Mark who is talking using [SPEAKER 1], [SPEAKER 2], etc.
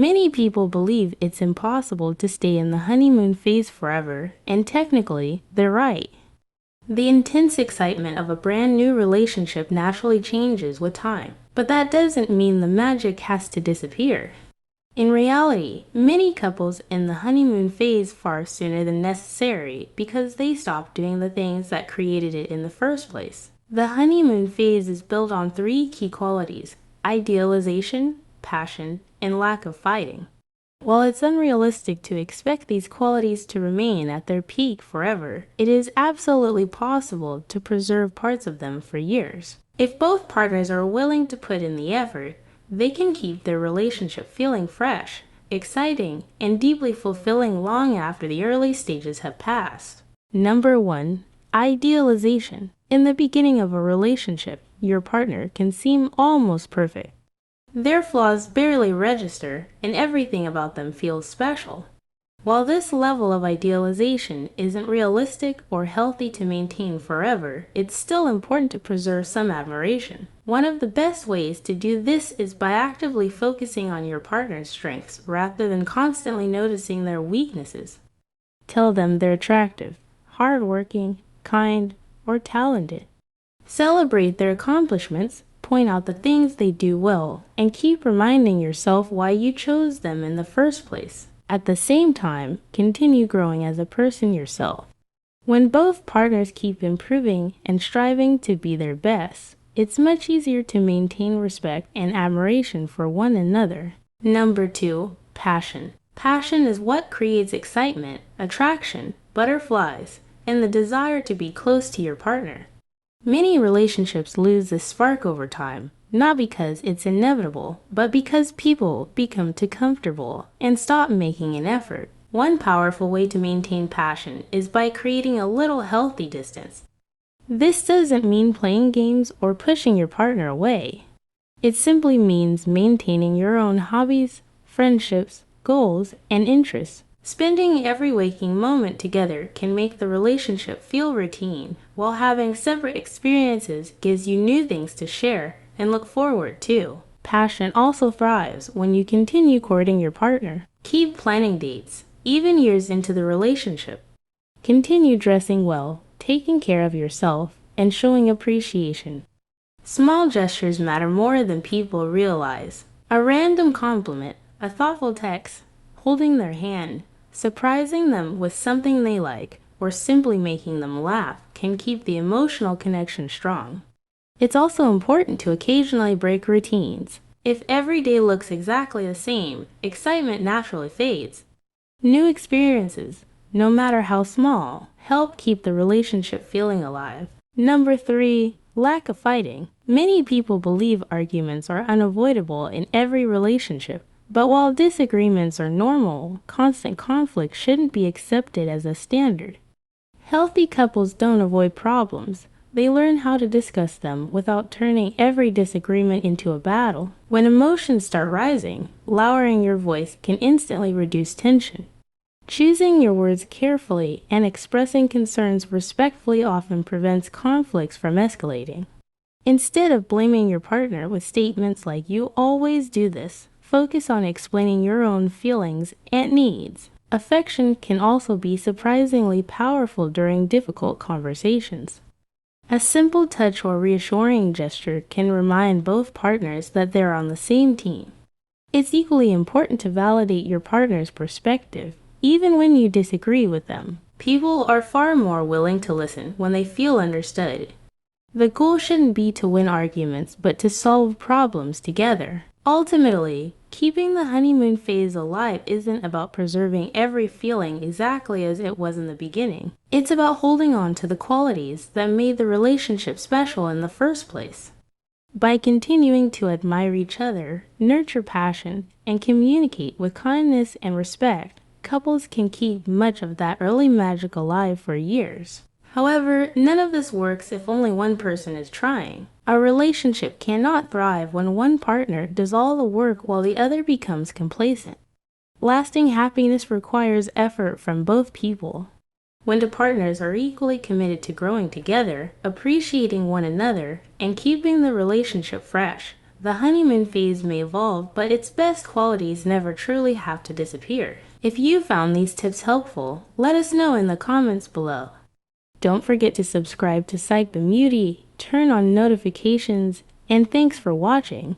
[SPEAKER 1] Many people believe it's impossible to stay in the honeymoon phase forever, and technically, they're right. The intense excitement of a brand new relationship naturally changes with time, but that doesn't mean the magic has to disappear. In reality, many couples in the honeymoon phase far sooner than necessary because they stop doing the things that created it in the first place. The honeymoon phase is built on three key qualities: idealization, passion, and lack of fighting. While it's unrealistic to expect these qualities to remain at their peak forever, it is absolutely possible to preserve parts of them for years. If both partners are willing to put in the effort, they can keep their relationship feeling fresh, exciting, and deeply fulfilling long after the early stages have passed. Number 1. Idealization. In the beginning of a relationship, your partner can seem almost perfect. Their flaws barely register, and everything about them feels special. While this level of idealization isn't realistic or healthy to maintain forever, it's still important to preserve some admiration. One of the best ways to do this is by actively focusing on your partner's strengths rather than constantly noticing their weaknesses. Tell them they're attractive, hardworking, kind, or talented. Celebrate their accomplishments, point out the things they do well, and keep reminding yourself why you chose them in the first place. At the same time, continue growing as a person yourself. When both partners keep improving and striving to be their best, it's much easier to maintain respect and admiration for one another. Number 2. Passion. Passion is what creates excitement, attraction, butterflies, and the desire to be close to your partner. Many relationships lose this spark over time, not because it's inevitable, but because people become too comfortable and stop making an effort. One powerful way to maintain passion is by creating a little healthy distance. This doesn't mean playing games or pushing your partner away. It simply means maintaining your own hobbies, friendships, goals, and interests. Spending every waking moment together can make the relationship feel routine, while having separate experiences gives you new things to share and look forward to. Passion also thrives when you continue courting your partner. Keep planning dates, even years into the relationship. Continue dressing well, taking care of yourself, and showing appreciation. Small gestures matter more than people realize. A random compliment, a thoughtful text, holding their hand, surprising them with something they like, or simply making them laugh can keep the emotional connection strong. It's also important to occasionally break routines. If every day looks exactly the same, excitement naturally fades. New experiences, no matter how small, help keep the relationship feeling alive. Number 3. Lack of fighting. Many people believe arguments are unavoidable in every relationship. But while disagreements are normal, constant conflict shouldn't be accepted as a standard. Healthy couples don't avoid problems. They learn how to discuss them without turning every disagreement into a battle. When emotions start rising, lowering your voice can instantly reduce tension. Choosing your words carefully and expressing concerns respectfully often prevents conflicts from escalating. Instead of blaming your partner with statements like "you always do this," focus on explaining your own feelings and needs. Affection can also be surprisingly powerful during difficult conversations. A simple touch or reassuring gesture can remind both partners that they're on the same team. It's equally important to validate your partner's perspective, even when you disagree with them. People are far more willing to listen when they feel understood. The goal shouldn't be to win arguments, but to solve problems together. Ultimately, keeping the honeymoon phase alive isn't about preserving every feeling exactly as it was in the beginning. It's about holding on to the qualities that made the relationship special in the first place. By continuing to admire each other, nurture passion, and communicate with kindness and respect, couples can keep much of that early magic alive for years. However, none of this works if only one person is trying. A relationship cannot thrive when one partner does all the work while the other becomes complacent. Lasting happiness requires effort from both people. When the partners are equally committed to growing together, appreciating one another, and keeping the relationship fresh, The honeymoon phase may evolve, but its best qualities never truly have to disappear. If you found these tips helpful, let us know in the comments below. Don't forget to subscribe to Psych the Mutie, turn on notifications, and thanks for watching.